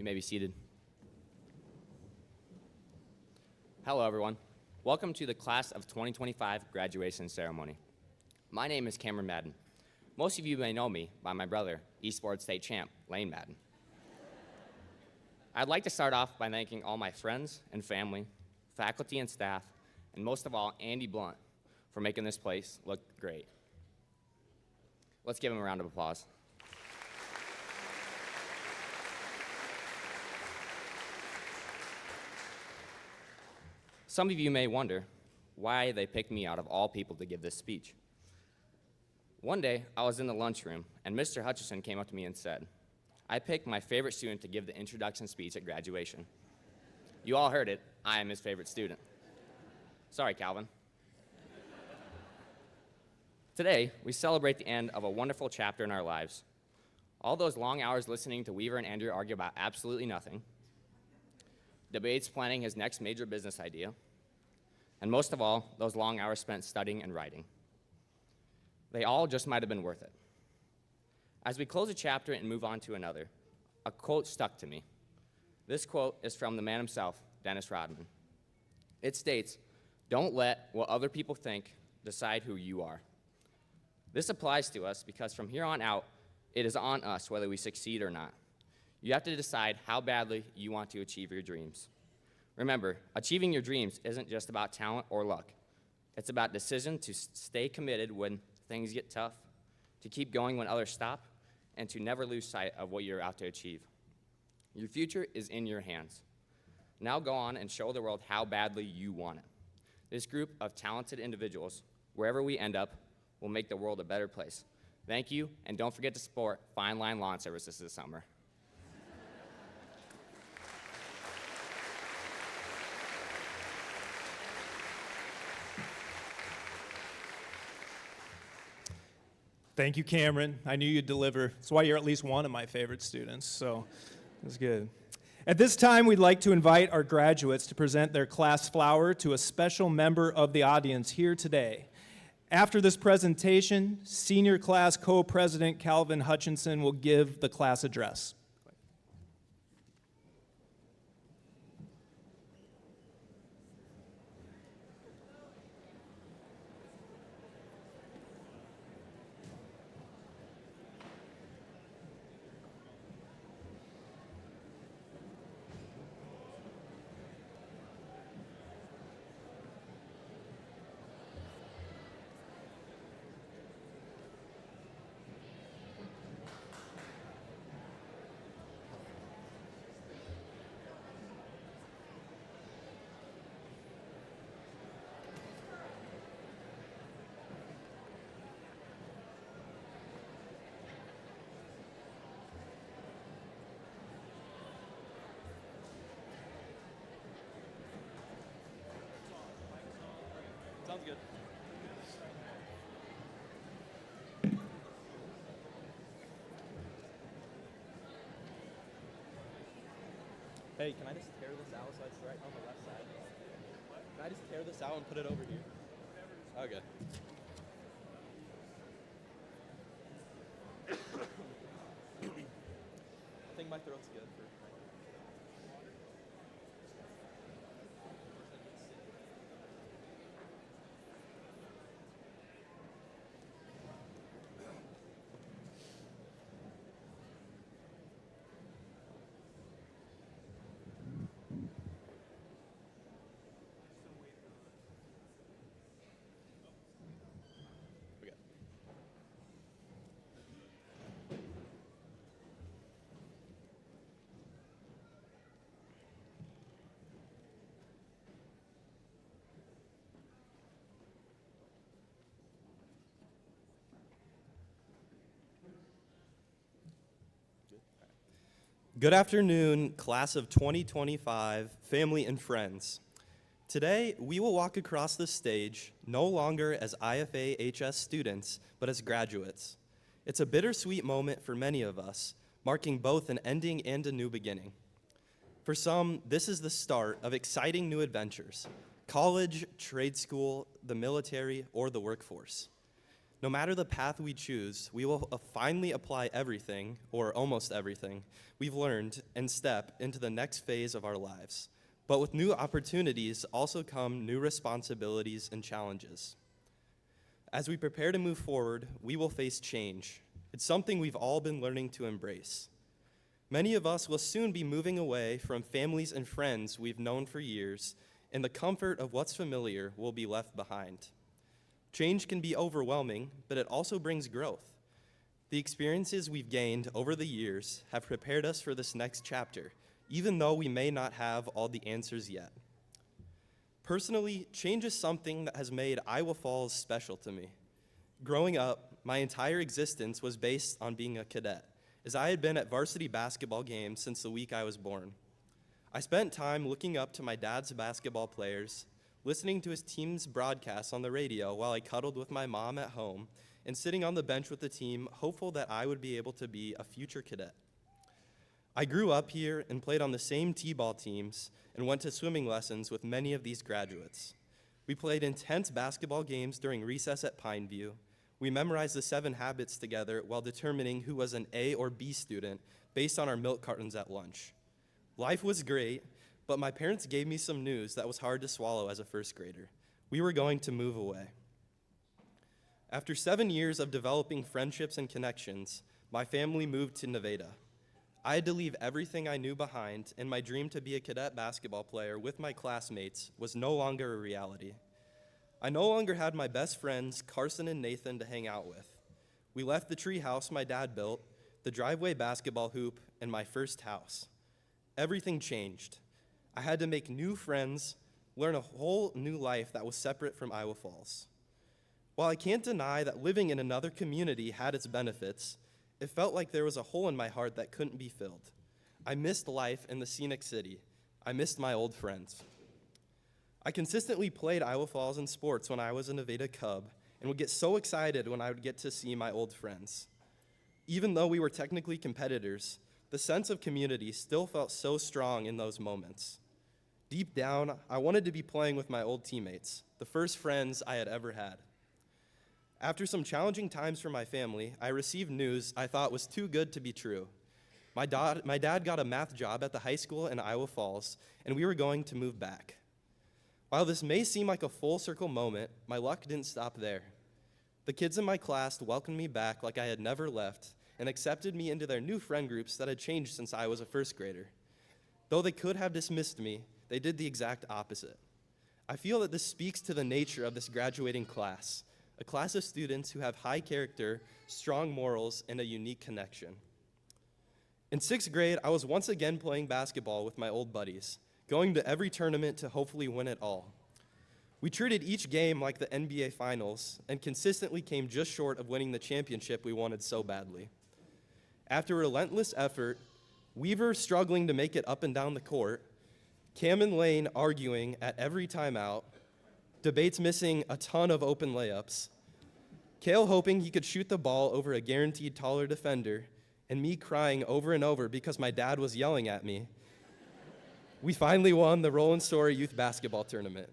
You may be seated. Hello, everyone. Welcome to the Class of 2025 graduation ceremony. My name is Cameron Madden. Most of you may know me by my brother, esports state champ, Lane Madden. I'd like to start off by thanking all my friends and family, faculty and staff, and most of all, Andy Blunt, for making this place look great. Let's give him a round of applause. Some of you may wonder why they picked me out of all people to give this speech. One day, I was in the lunchroom, and Mr. Hutchison came up to me and said, "I picked my favorite student to give the introduction speech at graduation." You all heard it. I am his favorite student. Sorry, Calvin. Today, we celebrate the end of a wonderful chapter in our lives. All those long hours listening to Weaver and Andrew argue about absolutely nothing, debates planning his next major business idea, and most of all, those long hours spent studying and writing. They all just might have been worth it. As we close a chapter and move on to another, a quote stuck to me. This quote is from the man himself, Dennis Rodman. It states, "Don't let what other people think decide who you are." This applies to us because from here on out, it is on us whether we succeed or not. You have to decide how badly you want to achieve your dreams. Remember, achieving your dreams isn't just about talent or luck. It's about decision to stay committed when things get tough, to keep going when others stop, and to never lose sight of what you're out to achieve. Your future is in your hands. Now go on and show the world how badly you want it. This group of talented individuals, wherever we end up, will make the world a better place. Thank you, and don't forget to support Fine Line Lawn Services this summer. Thank you, Cameron. I knew you'd deliver. That's why you're at least one of my favorite students, so that's good. At this time, we'd like to invite our graduates to present their class flower to a special member of the audience here today. After this presentation, senior class co-president Calvin Hutchinson will give the class address. Sounds good. Hey, can I just tear this out so it's right on the left side? Can I just tear this out and put it over here? Okay. I think my throat's good for Good afternoon, class of 2025, family and friends. Today, we will walk across the stage no longer as IFA HS students, but as graduates. It's a bittersweet moment for many of us, marking both an ending and a new beginning. For some, this is the start of exciting new adventures: college, trade school, the military, or the workforce. No matter the path we choose, we will finally apply everything, or almost everything, we've learned and step into the next phase of our lives. But with new opportunities also come new responsibilities and challenges. As we prepare to move forward, we will face change. It's something we've all been learning to embrace. Many of us will soon be moving away from families and friends we've known for years, and the comfort of what's familiar will be left behind. Change can be overwhelming, but it also brings growth. The experiences we've gained over the years have prepared us for this next chapter, even though we may not have all the answers yet. Personally, change is something that has made Iowa Falls special to me. Growing up, my entire existence was based on being a cadet, as I had been at varsity basketball games since the week I was born. I spent time looking up to my dad's basketball players, listening to his team's broadcasts on the radio while I cuddled with my mom at home, and sitting on the bench with the team, hopeful that I would be able to be a future cadet. I grew up here and played on the same t-ball teams and went to swimming lessons with many of these graduates. We played intense basketball games during recess at Pineview. We memorized the 7 habits together while determining who was an A or B student based on our milk cartons at lunch. Life was great, but my parents gave me some news that was hard to swallow as a first grader. We were going to move away. After 7 years of developing friendships and connections, my family moved to Nevada. I had to leave everything I knew behind, and my dream to be a cadet basketball player with my classmates was no longer a reality. I no longer had my best friends, Carson and Nathan, to hang out with. We left the tree house my dad built, the driveway basketball hoop, and my first house. Everything changed. I had to make new friends, learn a whole new life that was separate from Iowa Falls. While I can't deny that living in another community had its benefits, it felt like there was a hole in my heart that couldn't be filled. I missed life in the scenic city. I missed my old friends. I consistently played Iowa Falls in sports when I was a Nevada Cub and would get so excited when I would get to see my old friends. Even though we were technically competitors, the sense of community still felt so strong in those moments. Deep down, I wanted to be playing with my old teammates, the first friends I had ever had. After some challenging times for my family, I received news I thought was too good to be true. My dad got a math job at the high school in Iowa Falls, and we were going to move back. While this may seem like a full circle moment, my luck didn't stop there. The kids in my class welcomed me back like I had never left and accepted me into their new friend groups that had changed since I was a first grader. Though they could have dismissed me, they did the exact opposite. I feel that this speaks to the nature of this graduating class, a class of students who have high character, strong morals, and a unique connection. In 6th grade, I was once again playing basketball with my old buddies, going to every tournament to hopefully win it all. We treated each game like the NBA Finals and consistently came just short of winning the championship we wanted so badly. After relentless effort, Weaver struggling to make it up and down the court, Cam and Lane arguing at every timeout, Debates missing a ton of open layups, Kale hoping he could shoot the ball over a guaranteed taller defender, and me crying over and over because my dad was yelling at me, we finally won the Roland Story Youth Basketball Tournament.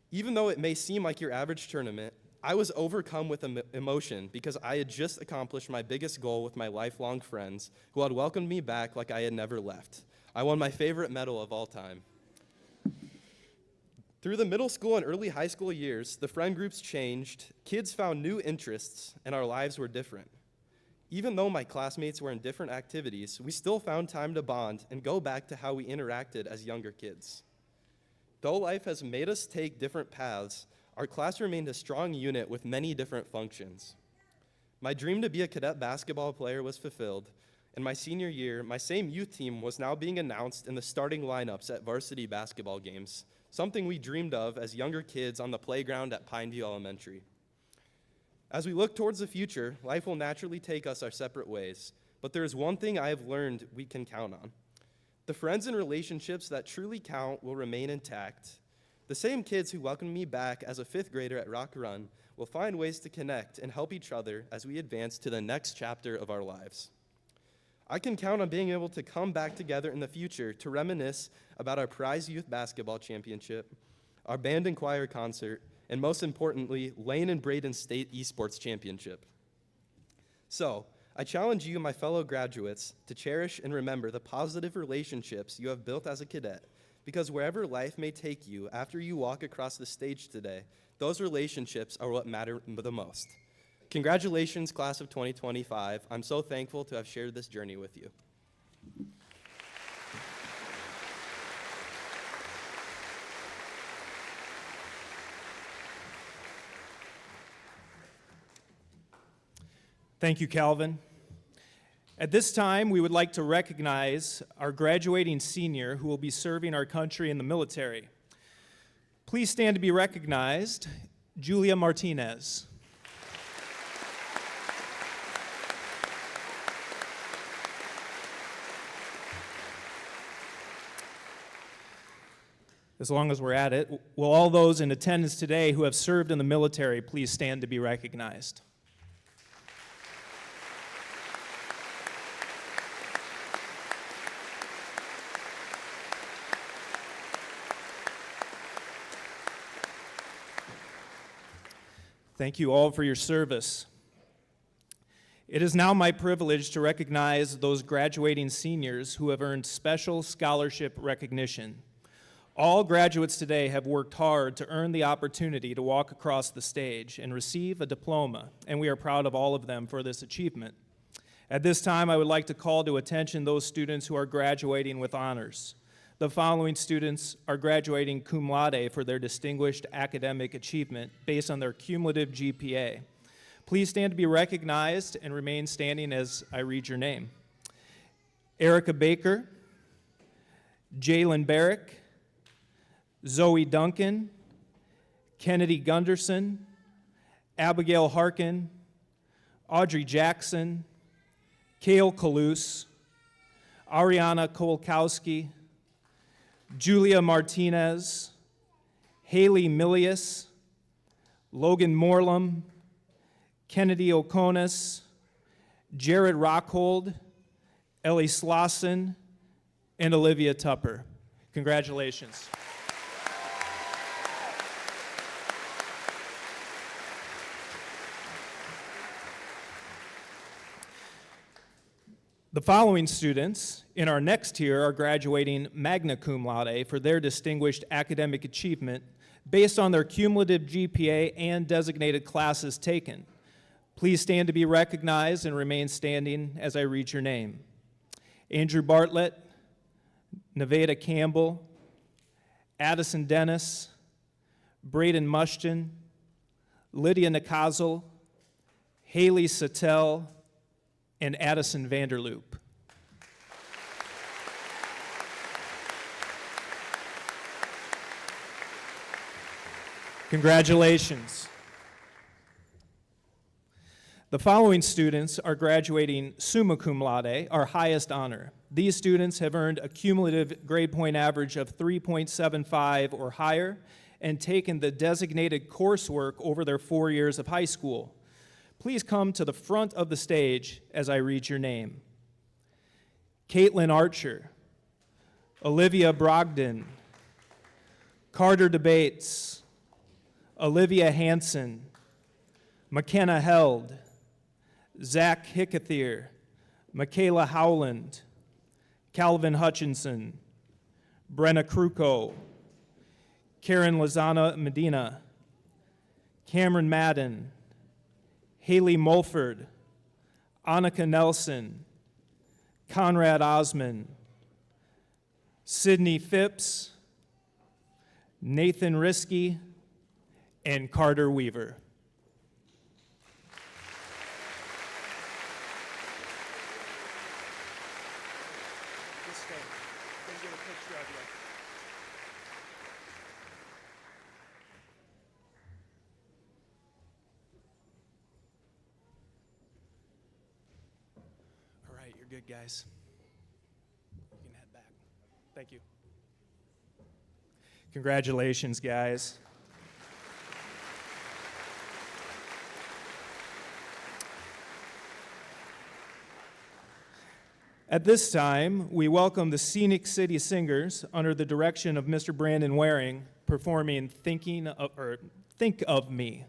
Even though it may seem like your average tournament, I was overcome with emotion because I had just accomplished my biggest goal with my lifelong friends who had welcomed me back like I had never left. I won my favorite medal of all time. Through the middle school and early high school years, the friend groups changed, kids found new interests, and our lives were different. Even though my classmates were in different activities, we still found time to bond and go back to how we interacted as younger kids. Though life has made us take different paths, our class remained a strong unit with many different functions. My dream to be a cadet basketball player was fulfilled, and my senior year, my same youth team was now being announced in the starting lineups at varsity basketball games, something we dreamed of as younger kids on the playground at Pineview Elementary. As we look towards the future, life will naturally take us our separate ways, but there is one thing I have learned we can count on. The friends and relationships that truly count will remain intact. The same kids who welcomed me back as a 5th grader at Rock Run will find ways to connect and help each other as we advance to the next chapter of our lives. I can count on being able to come back together in the future to reminisce about our prize youth basketball championship, our band and choir concert, and most importantly, Lane and Braden State Esports Championship. So, I challenge you, my fellow graduates, to cherish and remember the positive relationships you have built as a cadet, because wherever life may take you after you walk across the stage today, those relationships are what matter the most. Congratulations, class of 2025. I'm so thankful to have shared this journey with you. Thank you, Calvin. At this time, we would like to recognize our graduating senior who will be serving our country in the military. Please stand to be recognized, Julia Martinez. As long as we're at it, will all those in attendance today who have served in the military please stand to be recognized? Thank you all for your service. It is now my privilege to recognize those graduating seniors who have earned special scholarship recognition. All graduates today have worked hard to earn the opportunity to walk across the stage and receive a diploma, and we are proud of all of them for this achievement. At this time, I would like to call to attention those students who are graduating with honors. The following students are graduating cum laude for their distinguished academic achievement based on their cumulative GPA. Please stand to be recognized and remain standing as I read your name. Erica Baker, Jalen Barrick, Zoe Duncan, Kennedy Gunderson, Abigail Harkin, Audrey Jackson, Kale Kalus, Ariana Kolkowski, Julia Martinez, Haley Milius, Logan Morlam, Kennedy Okonis, Jared Rockhold, Ellie Slauson, and Olivia Tupper. Congratulations. The following students in our next tier are graduating magna cum laude for their distinguished academic achievement based on their cumulative GPA and designated classes taken. Please stand to be recognized and remain standing as I read your name. Andrew Bartlett, Nevada Campbell, Addison Dennis, Braden Mushton, Lydia Nakazel, Haley Sattel, and Addison Vanderloop. Congratulations. The following students are graduating summa cum laude, our highest honor. These students have earned a cumulative grade point average of 3.75 or higher and taken the designated coursework over their 4 years of high school. Please come to the front of the stage as I read your name. Caitlin Archer, Olivia Brogdon, Carter DeBates, Olivia Hansen, McKenna Held, Zach Hickathier, Michaela Howland, Calvin Hutchinson, Brenna Kruko, Karen Lozana Medina, Cameron Madden, Haley Mulford, Annika Nelson, Conrad Osman, Sydney Phipps, Nathan Risky, and Carter Weaver. All right, you're good, guys. You can head back. Thank you. Congratulations, guys. At this time, we welcome the Scenic City Singers under the direction of Mr. Brandon Waring performing Think of me.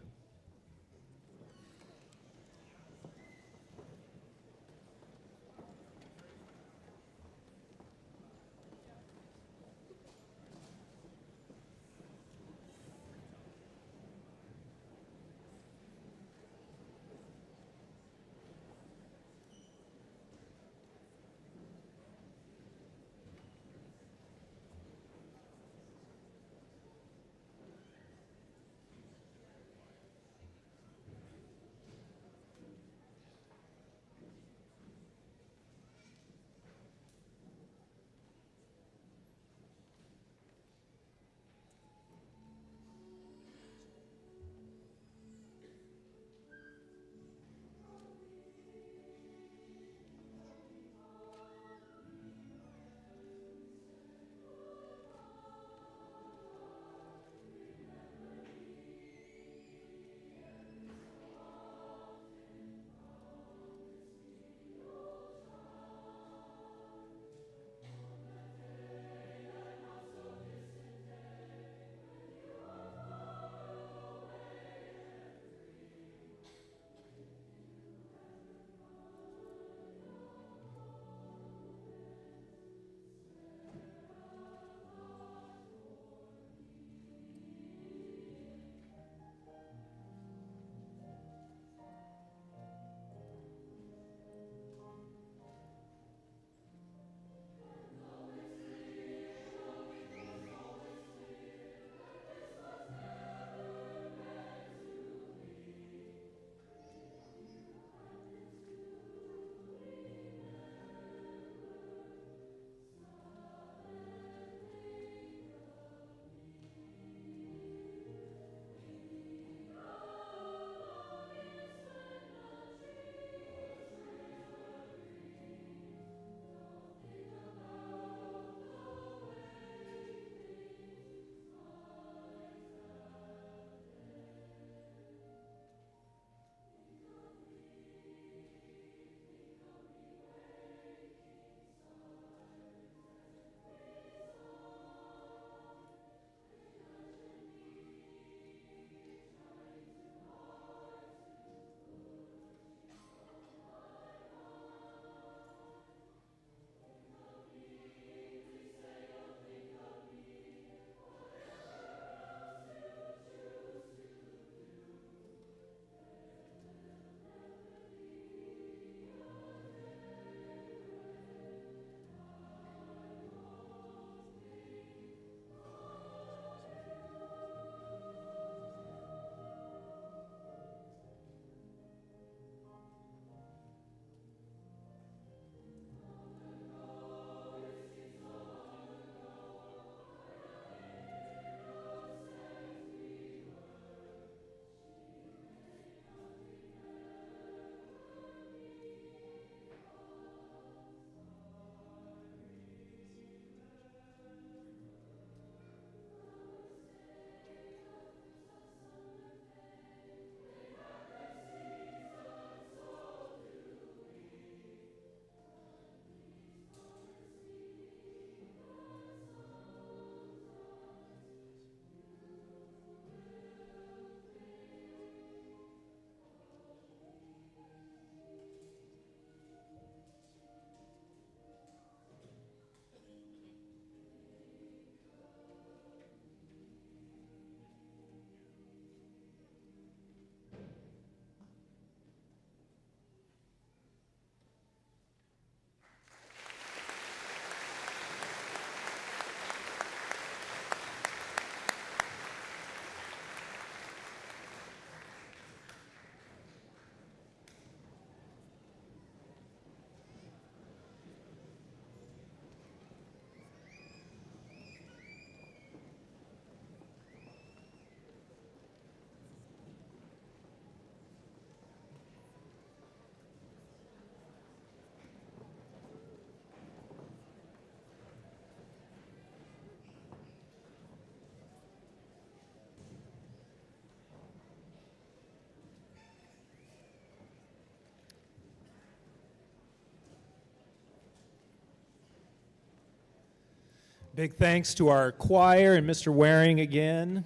Big thanks to our choir and Mr. Waring again.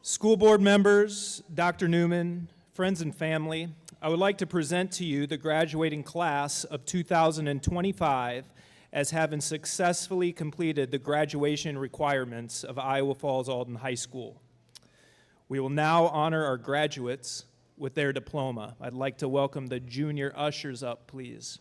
School board members, Dr. Newman, friends and family, I would like to present to you the graduating class of 2025 as having successfully completed the graduation requirements of Iowa Falls-Alden High School. We will now honor our graduates with their diploma. I'd like to welcome the junior ushers up, please.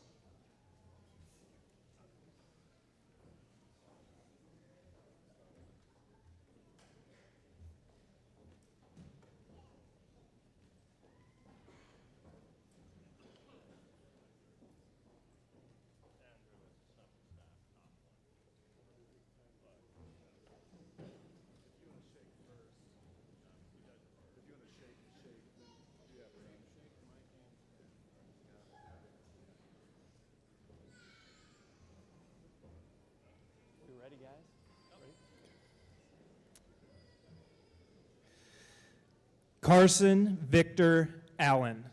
Carson Victor Allen.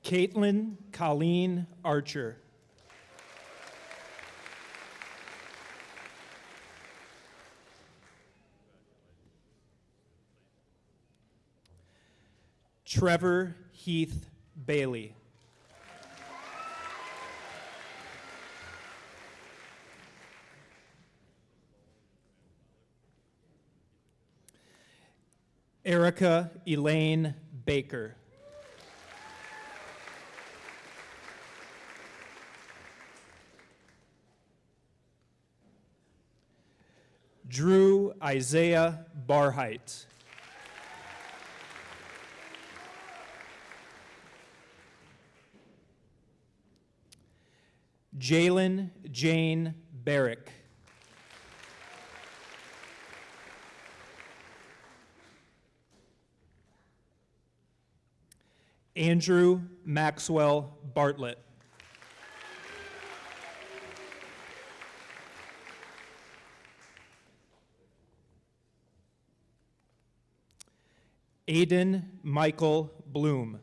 Caitlin Colleen Archer. Trevor Heath Bailey. Erica Elaine Baker. Drew Isaiah Barheit. Jalen Jane Barrick. Andrew Maxwell Bartlett. Aiden Michael Bloom.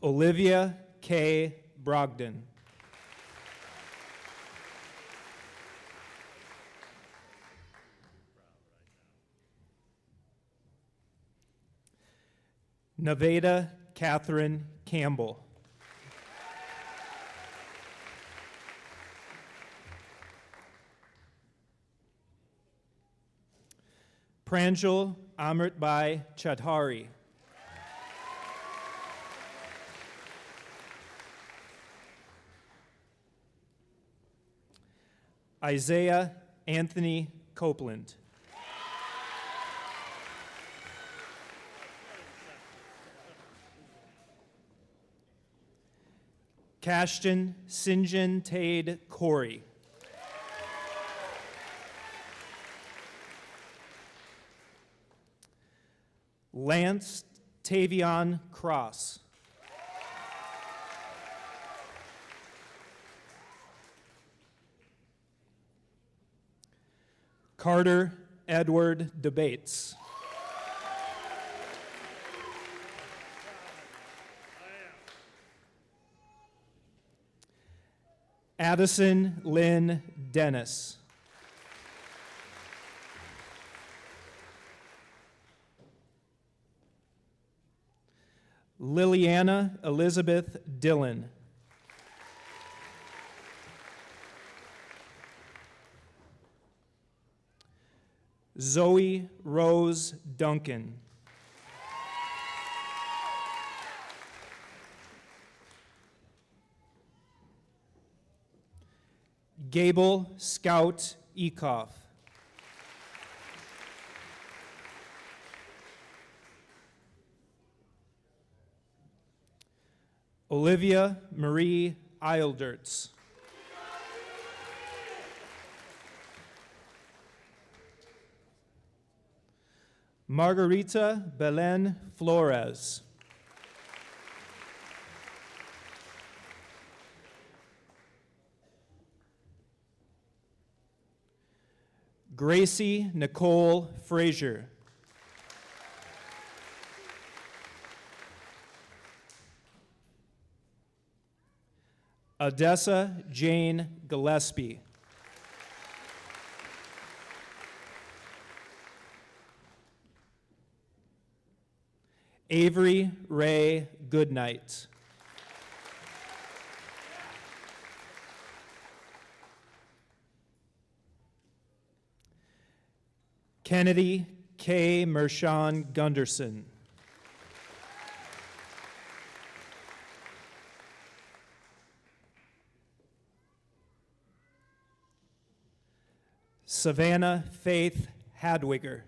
Olivia K. Brogdon. Nevada Catherine Campbell. Pranjal Amritbai Chaudhary. Isaiah Anthony Copeland. Cashton Sinjin Tade Corey. Lance Tavion Cross. Carter Edward Debates. Addison Lynn Dennis. Liliana Elizabeth Dillon. Zoe Rose Duncan. Gable Scout Ekoff. Olivia Marie Eilderts. Margarita Belen Flores. Gracie Nicole Frazier. Odessa Jane Gillespie. Avery Ray Goodnight. Kennedy K. Mershon Gunderson. Savannah Faith Hadwiger.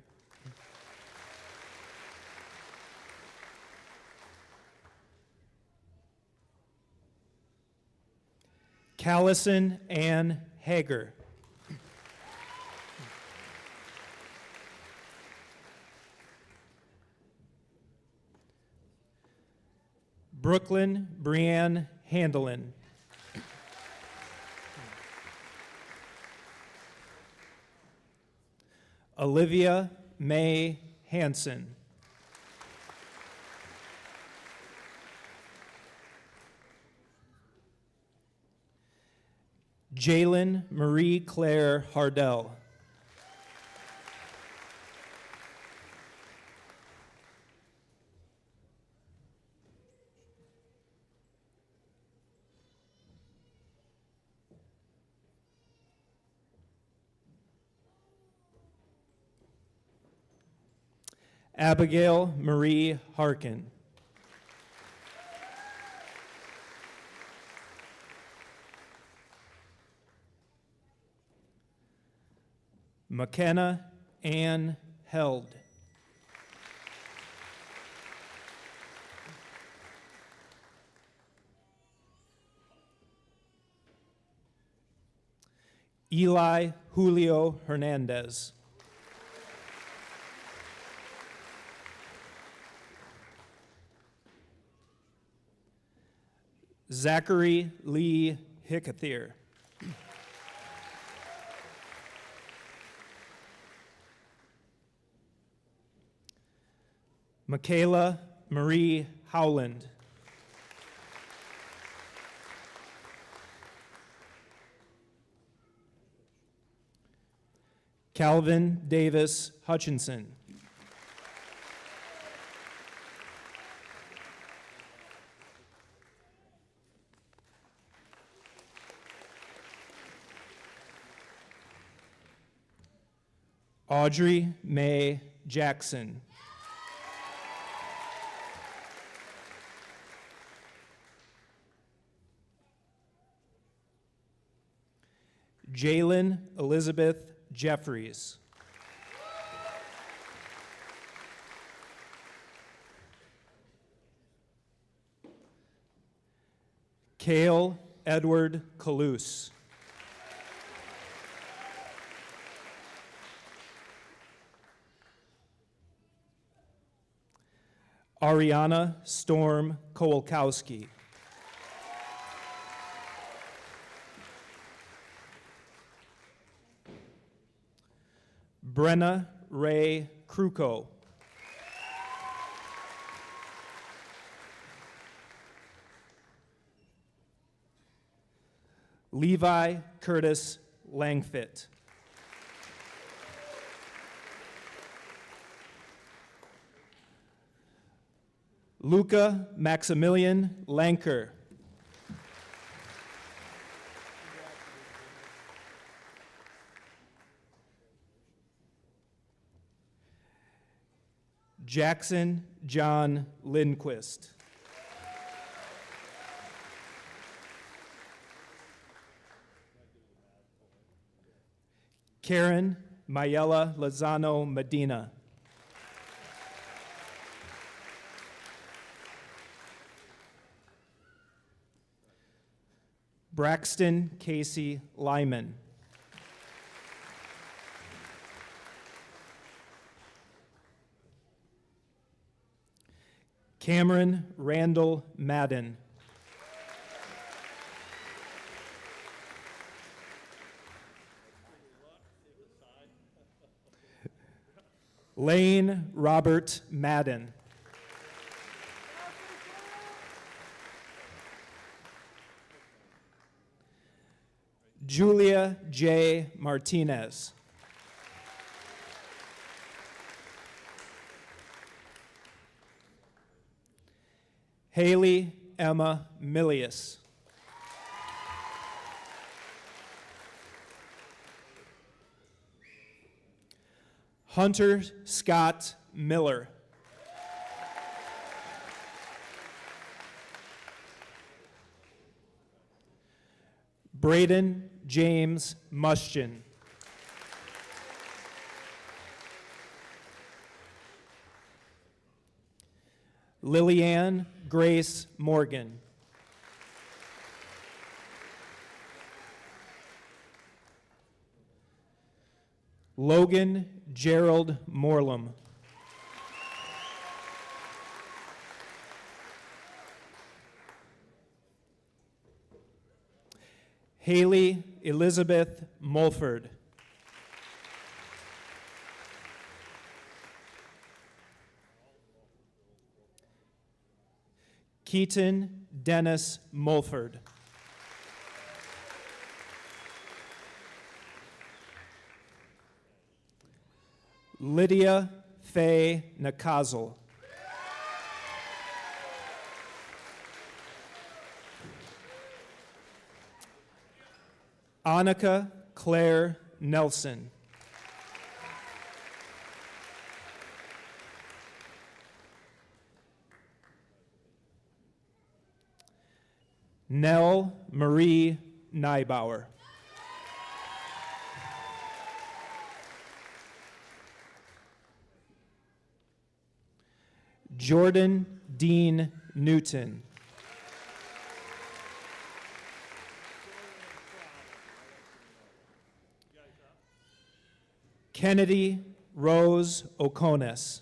Callison Ann Hager. Brooklyn Brianne Handelin. Olivia May Hansen. Jalen Marie Claire Hardell. Abigail Marie Harkin. McKenna Ann Held. Eli Julio Hernandez. Zachary Lee Hickathier. Michaela Marie Howland. Calvin Davis Hutchinson. Audrey Mae Jackson. Jalen Elizabeth Jeffries. Cale Edward Calouse. Ariana Storm Kowalkowski. Brenna Ray Kruko. Levi Curtis Langfit. Luca Maximilian Lanker. Jackson John Lindquist. Karen Mayela Lozano Medina. Braxton Casey Lyman. Cameron Randall Madden. Lane Robert Madden. Julia J. Martinez. Haley Emma Milius. Hunter Scott Miller. Braden James Mushkin. Lillianne Grace Morgan. Logan Gerald Morlam. Haley Elizabeth Mulford. Keaton Dennis Mulford. Lydia Faye Nakazel. Annika Claire Nelson. Nell Marie Neibauer. Jordan Dean Newton. Kennedy Rose Okones.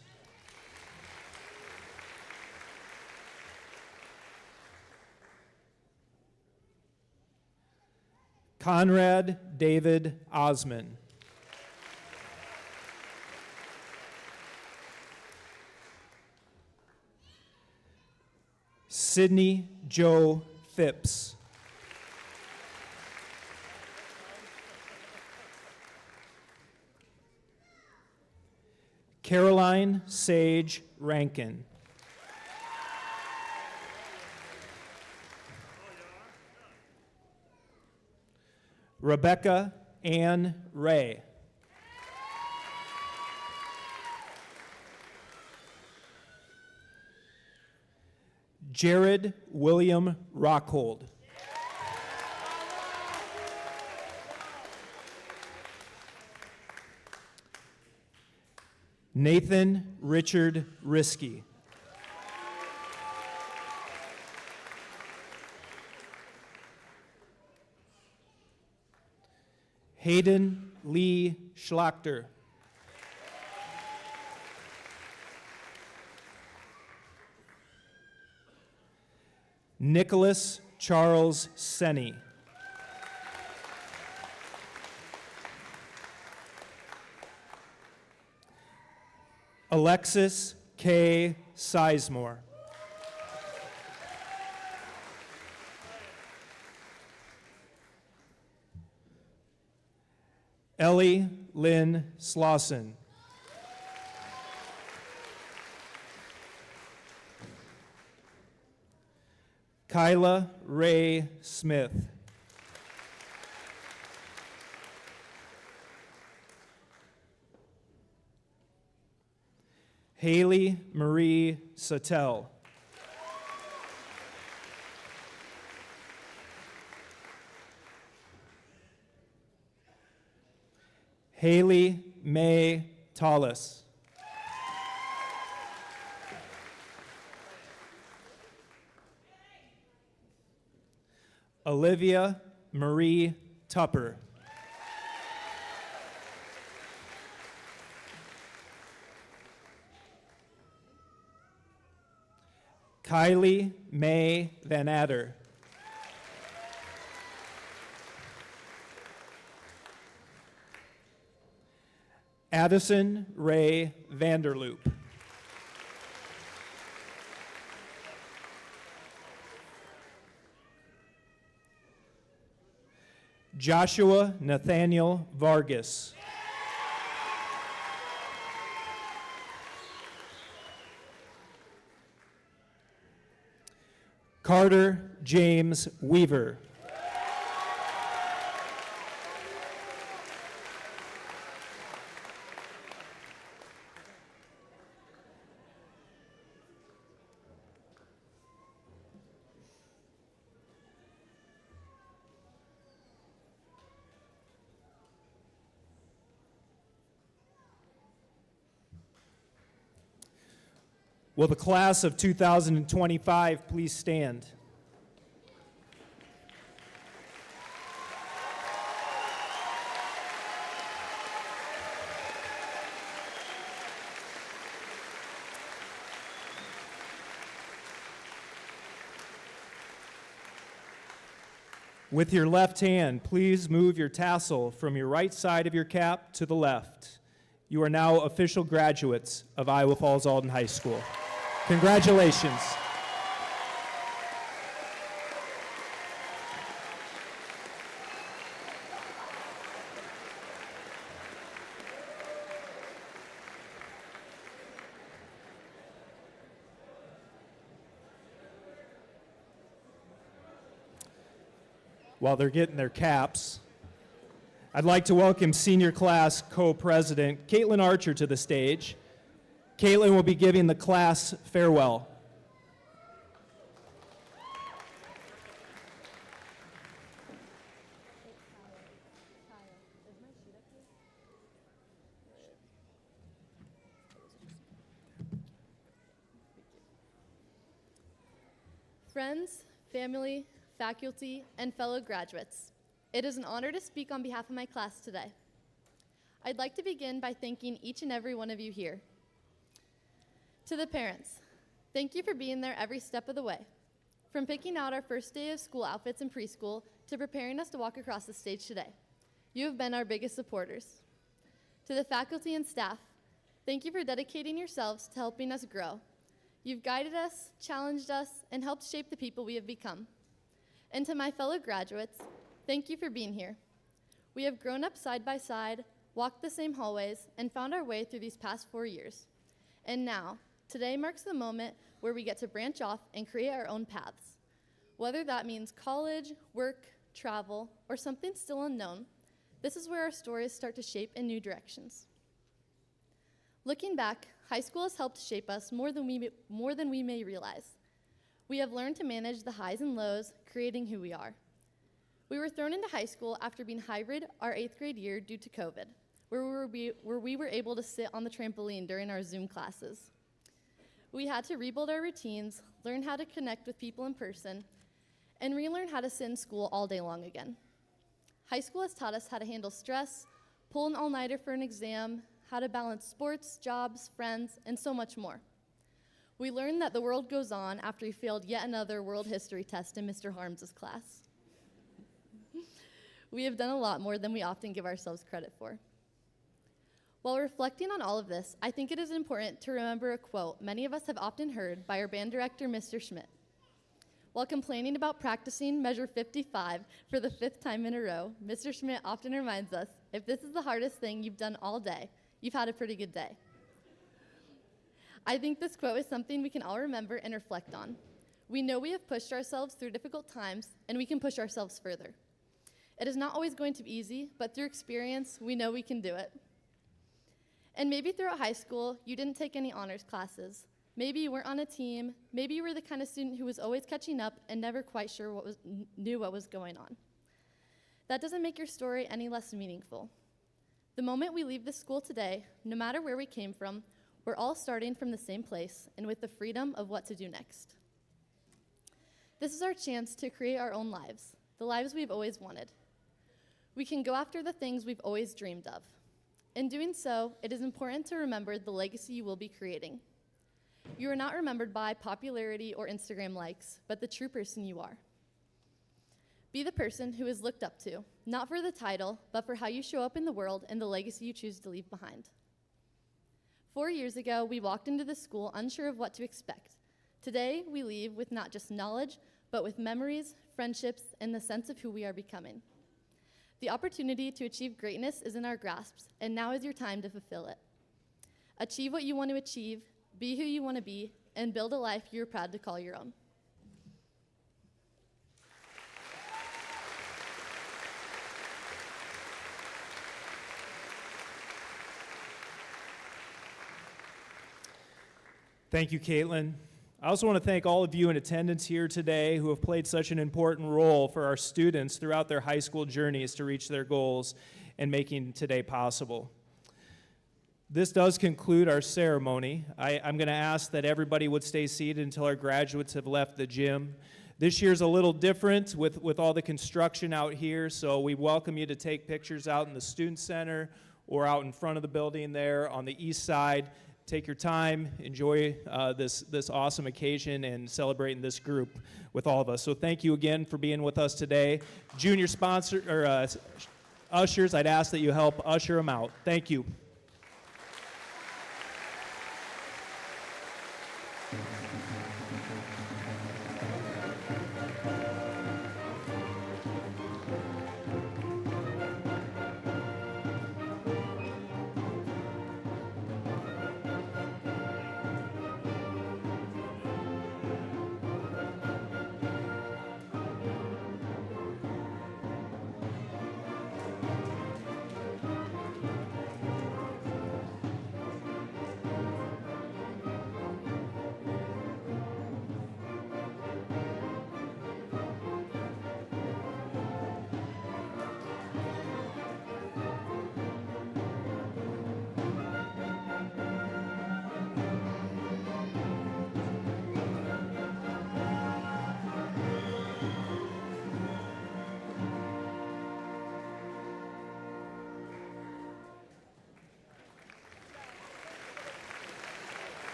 Conrad David Osman. Sydney Joe Phipps. Caroline Sage Rankin. Rebecca Ann Ray. Jared William Rockhold. Nathan Richard Risky. Hayden Lee Schlachter. Nicholas Charles Senny. Alexis K. Sizemore. Ellie Lynn Slauson. Kyla Ray Smith. Haley Marie Sattel. Haley May Tallis. Olivia Marie Tupper. Kylie May Van Adder. Addison Ray Vanderloop. Joshua Nathaniel Vargas. Carter James Weaver. Will the class of 2025 please stand? With your left hand, please move your tassel from your right side of your cap to the left. You are now official graduates of Iowa Falls-Alden High School. Congratulations. While they're getting their caps, I'd like to welcome senior class co-president Caitlin Archer to the stage. Caitlin will be giving the class farewell. Friends, family, faculty, and fellow graduates, it is an honor to speak on behalf of my class today. I'd like to begin by thanking each and every one of you here. To the parents, thank you for being there every step of the way, from picking out our first day of school outfits in preschool to preparing us to walk across the stage today. You have been our biggest supporters. To the faculty and staff, thank you for dedicating yourselves to helping us grow. You've guided us, challenged us, and helped shape the people we have become. And to my fellow graduates, thank you for being here. We have grown up side by side, walked the same hallways, and found our way through these past 4 years. And now, today marks the moment where we get to branch off and create our own paths. Whether that means college, work, travel, or something still unknown, this is where our stories start to shape in new directions. Looking back, high school has helped shape us more than we may realize. We have learned to manage the highs and lows, creating who we are. We were thrown into high school after being hybrid our 8th grade year due to COVID, where we were able to sit on the trampoline during our Zoom classes. We had to rebuild our routines, learn how to connect with people in person, and relearn how to sit in school all day long again. High school has taught us how to handle stress, pull an all-nighter for an exam, how to balance sports, jobs, friends, and so much more. We learned that the world goes on after we failed yet another world history test in Mr. Harms's class. We have done a lot more than we often give ourselves credit for. While reflecting on all of this, I think it is important to remember a quote many of us have often heard by our band director, Mr. Schmidt. While complaining about practicing measure 55 for the 5th time in a row, Mr. Schmidt often reminds us, if this is the hardest thing you've done all day, you've had a pretty good day. I think this quote is something we can all remember and reflect on. We know we have pushed ourselves through difficult times, and we can push ourselves further. It is not always going to be easy, but through experience, we know we can do it. And maybe throughout high school, you didn't take any honors classes. Maybe you weren't on a team. Maybe you were the kind of student who was always catching up and never quite sure knew what was going on. That doesn't make your story any less meaningful. The moment we leave this school today, no matter where we came from, we're all starting from the same place and with the freedom of what to do next. This is our chance to create our own lives, the lives we've always wanted. We can go after the things we've always dreamed of. In doing so, it is important to remember the legacy you will be creating. You are not remembered by popularity or Instagram likes, but the true person you are. Be the person who is looked up to, not for the title, but for how you show up in the world and the legacy you choose to leave behind. 4 years ago, we walked into the school unsure of what to expect. Today, we leave with not just knowledge, but with memories, friendships, and the sense of who we are becoming. The opportunity to achieve greatness is in our grasps, and now is your time to fulfill it. Achieve what you want to achieve, be who you want to be, and build a life you're proud to call your own. Thank you, Caitlin. I also want to thank all of you in attendance here today who have played such an important role for our students throughout their high school journeys to reach their goals and making today possible. This does conclude our ceremony. I'm going to ask that everybody would stay seated until our graduates have left the gym. This year's a little different with all the construction out here, so we welcome you to take pictures out in the Student Center or out in front of the building there on the east side. Take your time, enjoy this awesome occasion, and celebrating this group with all of us. So thank you again for being with us today. Junior sponsor or ushers, I'd ask that you help usher them out. Thank you.